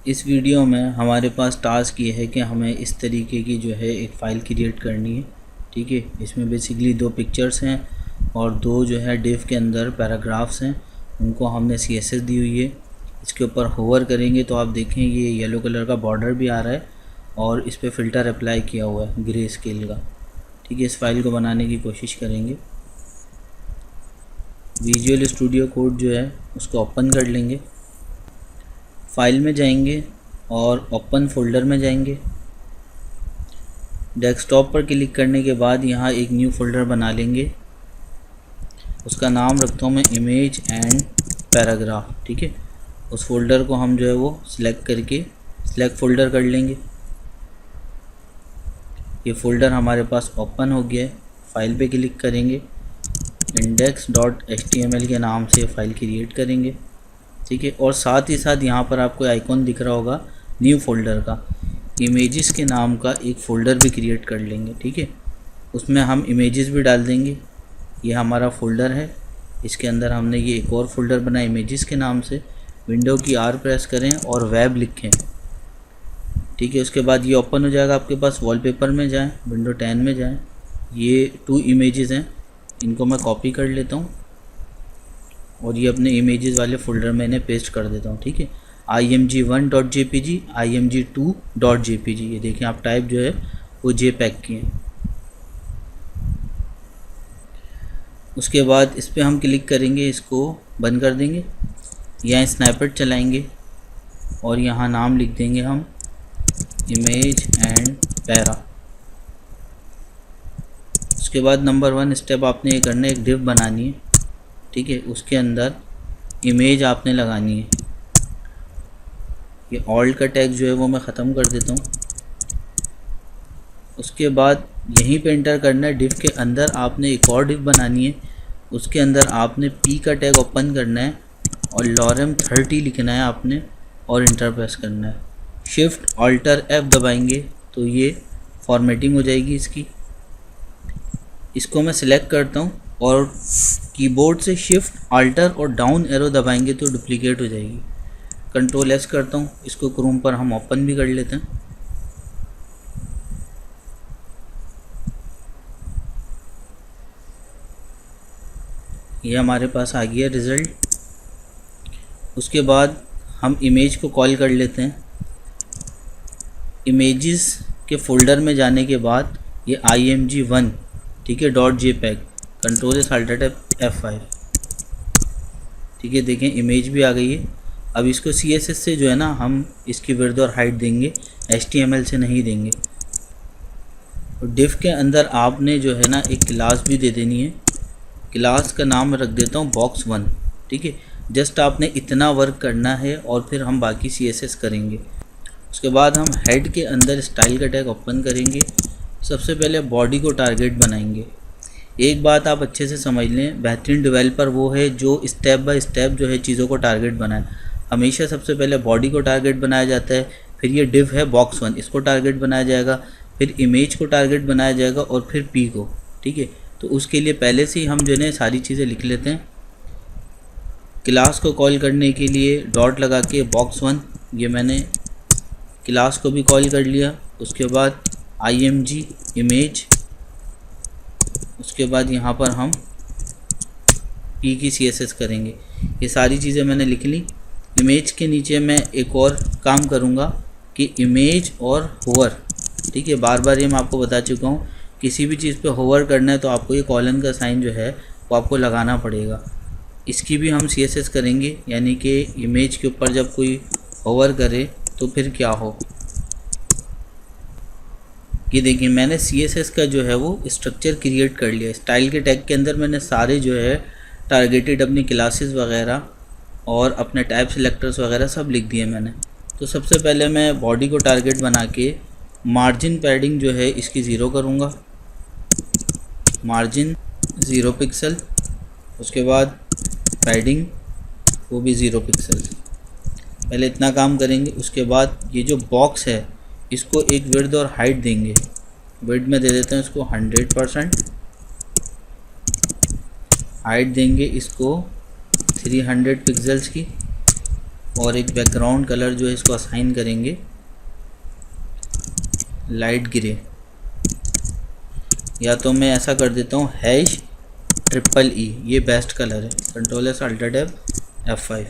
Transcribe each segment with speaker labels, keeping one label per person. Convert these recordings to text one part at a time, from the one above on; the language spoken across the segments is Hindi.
Speaker 1: इस वीडियो में हमारे पास टास्क ये है कि हमें इस तरीके की जो है एक फ़ाइल क्रिएट करनी है। ठीक है, इसमें बेसिकली 2 पिक्चर्स हैं और 2 जो है डिव के अंदर पैराग्राफ्स हैं, उनको हमने CSS दी हुई है। इसके ऊपर होवर करेंगे तो आप देखें ये येलो कलर का बॉर्डर भी आ रहा है और इस पर फ़िल्टर अप्लाई किया हुआ है ग्रे स्केल का। ठीक है, इस फाइल को बनाने की कोशिश करेंगे। विजुअल स्टूडियो कोड जो है उसको ओपन कर लेंगे, फाइल में जाएंगे और ओपन फोल्डर में जाएंगे। डेस्कटॉप पर क्लिक करने के बाद यहाँ एक न्यू फोल्डर बना लेंगे, उसका नाम रखता हूँ मैं इमेज एंड पैराग्राफ। ठीक है, उस फोल्डर को हम जो है वो सिलेक्ट करके सिलेक्ट फोल्डर कर लेंगे। ये फ़ोल्डर हमारे पास ओपन हो गया है। फाइल पे क्लिक करेंगे, index.html के नाम से फ़ाइल क्रिएट करेंगे। ठीक है, और साथ ही साथ यहाँ पर आपको आइकॉन दिख रहा होगा न्यू फोल्डर का, इमेजेस के नाम का एक फ़ोल्डर भी क्रिएट कर लेंगे। ठीक है, उसमें हम इमेजेस भी डाल देंगे। ये हमारा फ़ोल्डर है, इसके अंदर हमने ये एक और फ़ोल्डर बनाया इमेजेस के नाम से। विंडो की R प्रेस करें और वेब लिखें। ठीक है, उसके बाद ये ओपन हो जाएगा आपके पास। वॉलपेपर में जाएं, विंडो 10 में जाएं। ये 2 इमेजेस हैं, इनको मैं कॉपी कर लेता हूँ और ये अपने इमेजेस वाले फ़ोल्डर में इन्हें पेस्ट कर देता हूँ। ठीक है, img1.jpg, img2.jpg, ये देखें आप टाइप जो है वो JPEG की है। उसके बाद इस पर हम क्लिक करेंगे, इसको बंद कर देंगे। यहाँ स्नैपशॉट चलाएंगे और यहाँ नाम लिख देंगे हम इमेज एंड पैरा। उसके बाद नंबर 1 स्टेप आपने ये करना है, एक डिव बनानी है। ठीक है, उसके अंदर इमेज आपने लगानी है। ये ऑल्ट का टैग जो है वो मैं ख़त्म कर देता हूँ। उसके बाद यहीं पे एंटर करना है। डिव के अंदर आपने एक और डिव बनानी है, उसके अंदर आपने P का टैग ओपन करना है और lorem 30 लिखना है आपने और इंटर प्रेस करना है। शिफ्ट ऑल्टर F दबाएंगे तो ये फॉर्मेटिंग हो जाएगी इसकी। इसको मैं सिलेक्ट करता हूँ और कीबोर्ड से शिफ्ट ऑल्टर और डाउन एरो दबाएंगे तो डुप्लीकेट हो जाएगी। कंट्रोल S करता हूँ, इसको क्रोम पर हम ओपन भी कर लेते हैं। ये हमारे पास आ गया रिज़ल्ट। उसके बाद हम इमेज को कॉल कर लेते हैं। इमेजेस के फ़ोल्डर में जाने के बाद ये img1, ठीक है, .jpeg, कंट्रोल Alt F5। ठीक है, देखें इमेज भी आ गई है। अब इसको CSS से जो है ना हम इसकी विड्थ और हाइट देंगे, HTML से नहीं देंगे। और डिव के अंदर आपने जो है ना एक क्लास भी दे देनी है। क्लास का नाम रख देता हूँ box1। ठीक है, जस्ट आपने इतना वर्क करना है और फिर हम बाकी CSS करेंगे। उसके बाद हम हेड के अंदर स्टाइल का टैग ओपन करेंगे। सबसे पहले बॉडी को टारगेट बनाएंगे। एक बात आप अच्छे से समझ लें, बेहतरीन डेवलपर वो है जो स्टेप बाय स्टेप जो है चीज़ों को टारगेट बनाए। हमेशा सबसे पहले बॉडी को टारगेट बनाया जाता है, फिर ये डिव है box1, इसको टारगेट बनाया जाएगा, फिर इमेज को टारगेट बनाया जाएगा और फिर P को। ठीक है, तो उसके लिए पहले से ही हम जो है सारी चीज़ें लिख लेते हैं। क्लास को कॉल करने के लिए डॉट लगा के box1, ये मैंने क्लास को भी कॉल कर लिया। उसके बाद img इमेज, उसके बाद यहाँ पर हम P की CSS करेंगे। ये सारी चीज़ें मैंने लिख ली। इमेज के नीचे मैं एक और काम करूँगा कि इमेज और होवर। ठीक है, बार बार ये मैं आपको बता चुका हूँ, किसी भी चीज़ पे होवर करना है तो आपको ये कॉलन का साइन जो है वो आपको लगाना पड़ेगा। इसकी भी हम CSS करेंगे, यानी कि इमेज के ऊपर जब कोई होवर करे तो फिर क्या हो। ये देखिए मैंने CSS का जो है वो स्ट्रक्चर क्रिएट कर लिया। स्टाइल के टैग के अंदर मैंने सारे जो है टारगेटेड अपनी क्लासेस वगैरह और अपने टाइप सिलेक्टर्स वगैरह सब लिख दिए मैंने। तो सबसे पहले मैं बॉडी को टारगेट बना के मार्जिन पैडिंग जो है इसकी 0 करूँगा, मार्जिन 0 पिक्सल। उसके बाद पैडिंग वो भी 0 पिक्सल। पहले इतना काम करेंगे। उसके बाद ये जो बॉक्स है इसको एक विड्थ और हाइट देंगे। विड्थ में दे देते हैं इसको 100%, हाइट देंगे इसको 300 पिक्सल्स की। और एक बैकग्राउंड कलर जो है इसको असाइन करेंगे लाइट ग्रे, या तो मैं ऐसा कर देता हूँ #EE, ये बेस्ट कलर है। Control S alter tab F5,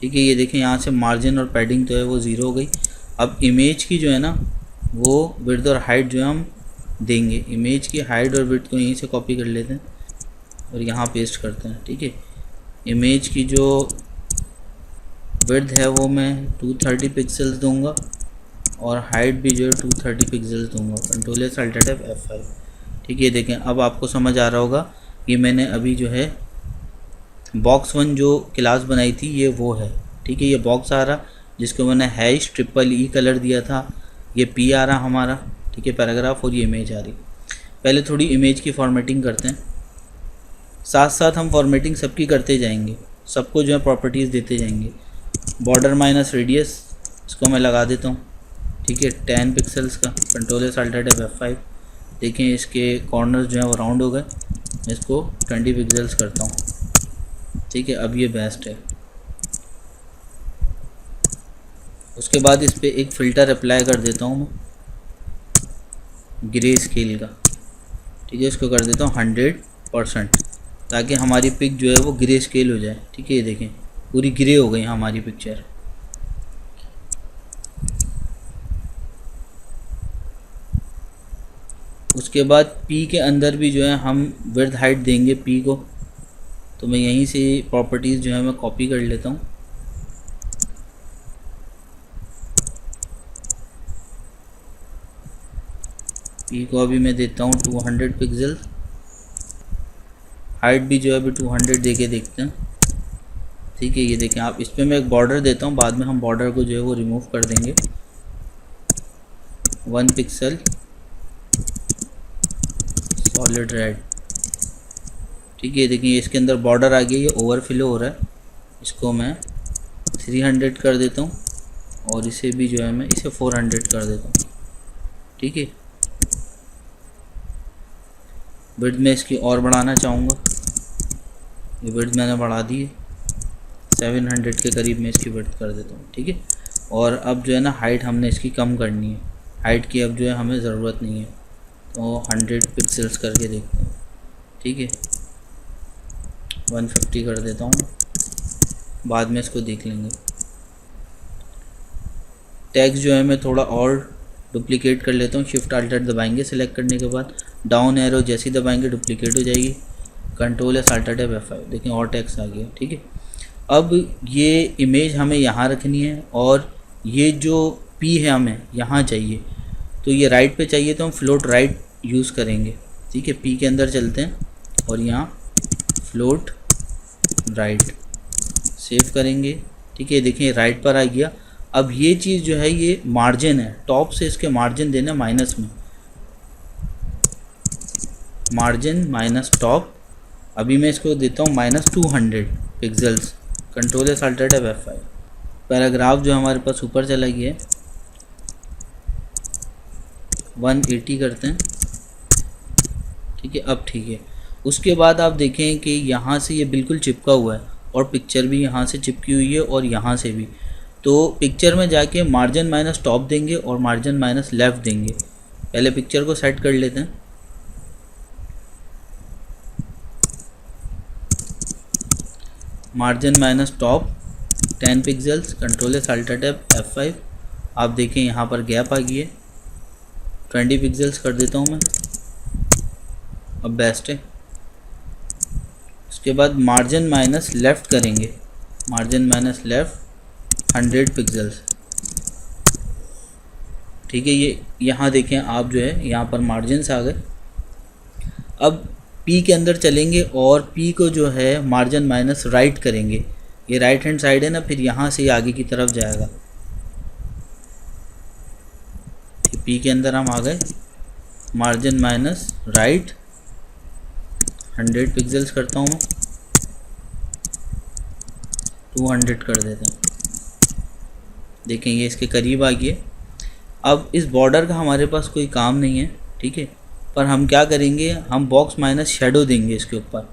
Speaker 1: ठीक है। ये देखें यहाँ से मार्जिन और पैडिंग तो है वो 0 हो गई। अब इमेज की जो है ना वो विड्थ और हाइट जो है हम देंगे। इमेज की हाइट और विड्थ को यहीं से कॉपी कर लेते हैं और यहाँ पेस्ट करते हैं, ठीक है। इमेज की जो विड्थ है वो मैं 230 पिक्सल्स दूंगा और हाइट भी जो है 230 पिक्सल्स दूंगा। Control S alter tab F5, ठीक है। देखें अब आपको समझ आ रहा होगा कि मैंने अभी जो है बॉक्स 1 जो क्लास बनाई थी ये वो है, ठीक है। ये बॉक्स आ रहा जिसको मैंने #EE कलर दिया था, ये P आ रहा हमारा, ठीक है, पैराग्राफ, और ये इमेज आ रही। पहले थोड़ी इमेज की फॉर्मेटिंग करते हैं, साथ साथ हम फॉर्मेटिंग सबकी करते जाएंगे, सबको जो है प्रॉपर्टीज़ देते जाएंगे। बॉर्डर माइनस रेडियस इसको मैं लगा देता हूँ, ठीक है, 10 पिक्सल्स का। Control S alter tab F5, देखें इसके कॉर्नर्स जो हैं वो राउंड हो गए। इसको 20 पिक्सल्स करता हूँ, ठीक है। अब ये बेस्ट है। उसके बाद इस पर एक फ़िल्टर अप्लाई कर देता हूँ मैं ग्रे स्केल का, ठीक है। इसको कर देता हूँ 100% ताकि हमारी पिक जो है वो ग्रे स्केल हो जाए, ठीक है। ये देखें पूरी ग्रे हो गई हमारी पिक्चर। उसके बाद P के अंदर भी जो है हम विड्थ हाइट देंगे P को, तो मैं यहीं से प्रॉपर्टीज़ जो है मैं कॉपी कर लेता हूँ। P को अभी मैं देता हूँ 200 पिक्सल, हाइट भी जो है अभी 200 दे के देखते हैं, ठीक है। ये देखें आप, इस पर मैं एक बॉर्डर देता हूँ, बाद में हम बॉर्डर को जो है वो रिमूव कर देंगे। 1 पिक्सल सॉलिड रेड, ठीक है। देखिए इसके अंदर बॉर्डर आ गया, ये ओवरफ्लो हो रहा है। इसको मैं 300 कर देता हूँ और इसे भी जो है मैं इसे 400 कर देता हूँ, ठीक है। विड्थ में इसकी और बढ़ाना चाहूँगा, ये विड्थ मैंने बढ़ा दी है, 700 के करीब मैं इसकी विड्थ कर देता हूँ, ठीक है। और अब जो है ना हाइट हमने इसकी कम करनी है, हाइट की अब जो है हमें ज़रूरत नहीं है, तो 100 पिक्सल्स करके देखते हैं, ठीक है। 150 कर देता हूँ, बाद में इसको देख लेंगे। टेक्स्ट जो है मैं थोड़ा और डुप्लिकेट कर लेता हूँ, शिफ्ट अल्टर दबाएंगे सिलेक्ट करने के बाद, डाउन एरो जैसे ही दबाएंगे डुप्लिकेट हो जाएगी। Control S alter tab F5, देखें और टेक्स्ट आ गया, ठीक है। अब ये इमेज हमें यहाँ रखनी है और ये जो P है हमें यहाँ चाहिए, तो ये राइट पे चाहिए तो हम फ्लोट राइट यूज़ करेंगे, ठीक है। P के अंदर चलते हैं और यहाँ फ्लोट राइट सेव करेंगे, ठीक है। देखिए राइट पर आ गया। अब ये चीज़ जो है ये मार्जिन है, टॉप से इसके मार्जिन देना माइनस में, मार्जिन माइनस टॉप। अभी मैं इसको देता हूँ -200 pixels. Control S alter tab F5, paragraph जो हमारे पास ऊपर चला गया है 180 करते हैं, ठीक है। अब ठीक है। उसके बाद आप देखें कि यहाँ से ये बिल्कुल चिपका हुआ है और पिक्चर भी यहाँ से चिपकी हुई है और यहाँ से भी, तो पिक्चर में जाके मार्जिन माइनस टॉप देंगे और मार्जिन माइनस लेफ़्ट देंगे। पहले पिक्चर को सेट कर लेते हैं, margin minus top 10 pixels. Control S alter tab F5, आप देखें यहाँ पर गैप आ गई है, 20 पिक्सल्स कर देता हूँ मैं, अब बेस्ट है। उसके बाद मार्जिन माइनस लेफ़्ट करेंगे, मार्जिन माइनस लेफ़्ट 100 पिक्सल्स, ठीक है। ये यहाँ देखें आप जो है यहाँ पर मार्जिन आ गए। अब P के अंदर चलेंगे और P को जो है मार्जिन माइनस राइट करेंगे, ये राइट हैंड साइड है ना, फिर यहाँ से आगे की तरफ जाएगा। P के अंदर हम आ गए, मार्जिन माइनस राइट 100 पिक्सल्स करता हूँ मैं, 200 कर देता हूँ। देखें ये इसके करीब आ गया। अब इस बॉर्डर का हमारे पास कोई काम नहीं है, ठीक है, पर हम क्या करेंगे, हम बॉक्स माइनस शेडो देंगे इसके ऊपर,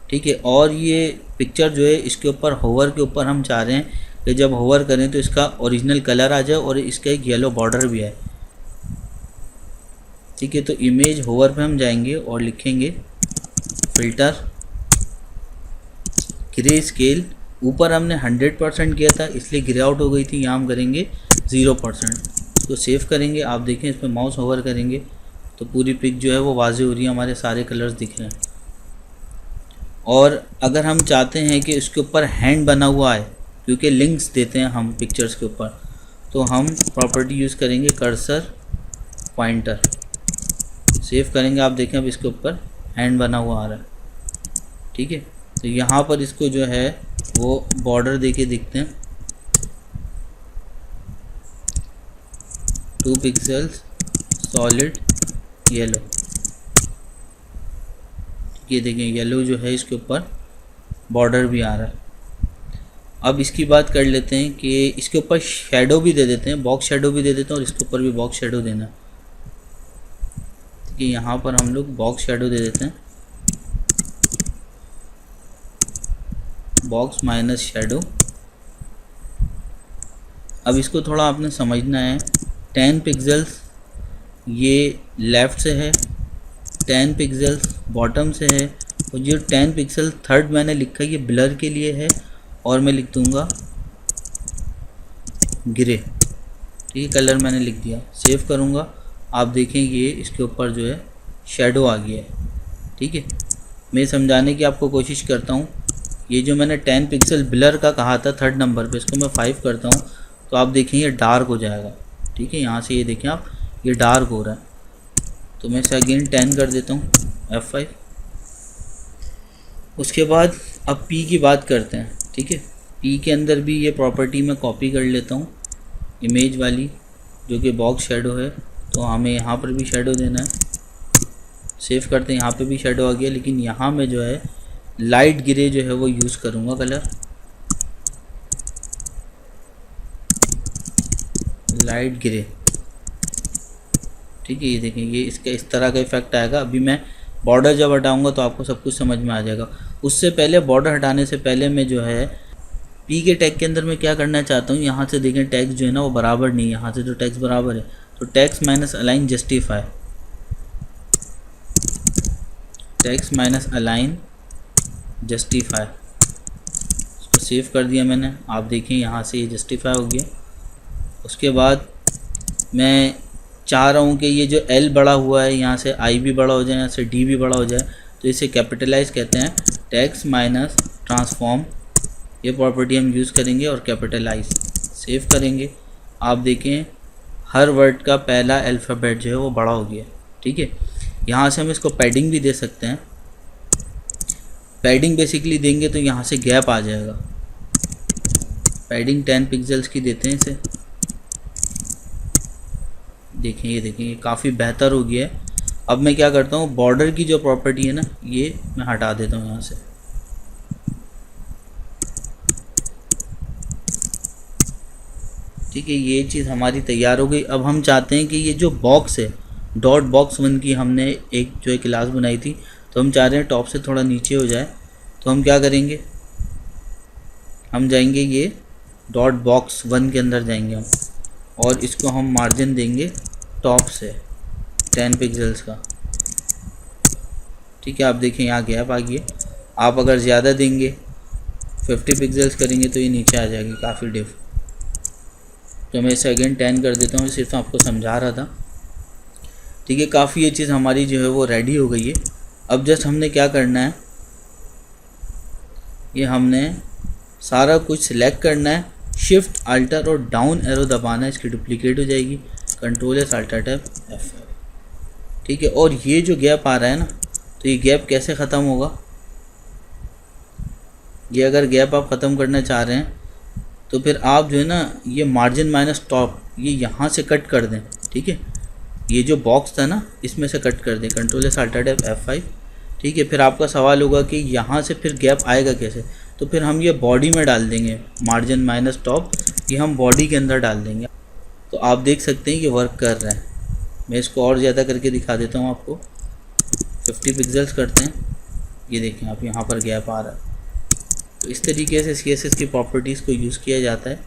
Speaker 1: ठीक है। और ये पिक्चर जो है इसके ऊपर होवर के ऊपर हम चाह रहे हैं कि जब होवर करें तो इसका ओरिजिनल कलर आ जाए और इसका एक येलो बॉर्डर भी है। ठीक है, तो इमेज होवर पे हम जाएंगे और लिखेंगे फ़िल्टर ग्रे स्केल। ऊपर हमने 100% किया था इसलिए ग्रे आउट हो गई थी, यहाँ हम करेंगे 0%। इसको सेव करेंगे। आप देखें इस पर माउस होवर करेंगे तो पूरी पिक जो है वो वाज़े हो रही है, हमारे सारे कलर्स दिख रहे हैं। और अगर हम चाहते हैं कि इसके ऊपर हैंड बना हुआ है, क्योंकि लिंक्स देते हैं हम पिक्चर्स के ऊपर, तो हम प्रॉपर्टी यूज़ करेंगे कर्सर पॉइंटर। सेव करेंगे। आप देखें अब इसके ऊपर हैंड बना हुआ आ रहा है। ठीक है, तो यहाँ पर इसको जो है वो बॉर्डर देके दिखते हैं 2 पिक्सल्स सॉलिड येलो। ये देखें येलो जो है इसके ऊपर बॉर्डर भी आ रहा है। अब इसकी बात कर लेते हैं कि इसके ऊपर शेडो भी दे देते हैं, बॉक्स शेडो भी दे देते हैं और इसके ऊपर भी बॉक्स शेडो देना है। कि यहाँ पर हम लोग बॉक्स शेडो दे देते हैं, बॉक्स माइनस शेडो। अब इसको थोड़ा आपने समझना है। 10 पिक्सल्स ये लेफ़्ट से है, 10 पिक्सल्स बॉटम से है, और जो 10 पिक्सल थर्ड मैंने लिखा है ये ब्लर के लिए है और मैं लिख दूँगा ग्रे। ठीक है, कलर मैंने लिख दिया। सेव करूँगा। आप देखें ये इसके ऊपर जो है शेडो आ गया है। ठीक है, मैं समझाने की आपको कोशिश करता हूँ। ये जो मैंने 10 पिक्सल ब्लर का कहा था थर्ड नंबर पे, इसको मैं 5 करता हूँ तो आप देखें ये डार्क हो जाएगा। ठीक है, यहाँ से ये देखें आप, ये डार्क हो रहा है। तो मैं इसे अगेन 10 कर देता हूँ, F5। उसके बाद अब P की बात करते हैं। ठीक है, P के अंदर भी ये प्रॉपर्टी मैं कॉपी कर लेता हूँ, इमेज वाली, जो कि बॉक्स शेडो है। तो हमें यहाँ पर भी शेडो देना है। सेव करते हैं, यहाँ पे भी शेडो आ गया, लेकिन यहाँ में जो है लाइट ग्रे जो है वो यूज़ करूँगा कलर, लाइट ग्रे। ठीक है, ये देखें ये इसका इस तरह का इफेक्ट आएगा। अभी मैं बॉर्डर जब हटाऊंगा तो आपको सब कुछ समझ में आ जाएगा। उससे पहले, बॉर्डर हटाने से पहले मैं जो है पी के टैग के अंदर मैं क्या करना चाहता हूँ, यहाँ से देखें टैग्स जो है ना वो बराबर नहीं है, यहाँ से तो टैग्स बराबर है। तो tags minus align justify, tags minus align justify, इसको सेव कर दिया मैंने। आप देखें यहाँ से ये जस्टिफाई हो गया। उसके बाद मैं चाह रहा हूँ कि ये जो L बड़ा हुआ है यहाँ से I भी बड़ा हो जाए, यहाँ से D भी बड़ा हो जाए, तो इसे कैपिटलाइज कहते हैं। टैग्स माइनस ट्रांसफॉर्म, ये प्रॉपर्टी हम यूज़ करेंगे और कैपिटलाइज। सेव करेंगे। आप देखें हर वर्ड का पहला अल्फ़ाबेट जो है वो बड़ा हो गया। ठीक है, यहाँ से हम इसको पैडिंग भी दे सकते हैं। पैडिंग बेसिकली देंगे तो यहाँ से गैप आ जाएगा। पैडिंग 10 पिक्सल्स की देते हैं इसे। देखें ये देखें ये काफ़ी बेहतर हो गया है। अब मैं क्या करता हूँ, बॉर्डर की जो प्रॉपर्टी है ना ये मैं हटा देता हूँ यहाँ से। ठीक है, ये चीज़ हमारी तैयार हो गई। अब हम चाहते हैं कि ये जो बॉक्स है, डॉट बॉक्स 1 की हमने एक जो है क्लास बनाई थी, तो हम चाह रहे हैं टॉप से थोड़ा नीचे हो जाए। तो हम क्या करेंगे, हम जाएंगे ये डॉट बॉक्स 1 के अंदर जाएंगे हम, और इसको हम मार्जिन देंगे टॉप से 10 पिक्सल्स का। ठीक है, आप देखें यहाँ गैप आ गया। आप अगर ज़्यादा देंगे 50 पिक्सल्स करेंगे तो ये नीचे आ जाएगी काफ़ी डिफ। तो मैं इसे अगेन 10 कर देता हूँ, सिर्फ आपको समझा रहा था। ठीक है, काफ़ी ये चीज़ हमारी जो है वो रेडी हो गई है। अब जस्ट हमने क्या करना है, ये हमने सारा कुछ सिलेक्ट करना है, शिफ्ट अल्टर और डाउन एरो दबाना है, इसकी डुप्लीकेट हो जाएगी। Control S alter tab F5। ठीक है, और ये जो गैप आ रहा है ना, तो ये गैप कैसे ख़त्म होगा, ये अगर गैप आप ख़त्म करना चाह रहे हैं तो फिर आप जो है ना ये मार्जिन माइनस टॉप ये यहाँ से कट कर दें। ठीक है, ये जो बॉक्स था ना इसमें से कट कर दें, control S alter tab F5। ठीक है, फिर आपका सवाल होगा कि यहाँ से फिर गैप आएगा कैसे, तो फिर हम ये बॉडी में डाल देंगे, मार्जिन माइनस टॉप ये हम बॉडी के अंदर डाल देंगे। तो आप देख सकते हैं कि वर्क कर रहा है। मैं इसको और ज़्यादा करके दिखा देता हूँ आपको। 50 पिक्सल्स करते हैं, ये देखें आप यहाँ पर गैप आ रहा है। तो इस तरीके से CSS की प्रॉपर्टीज़ को यूज़ किया जाता है।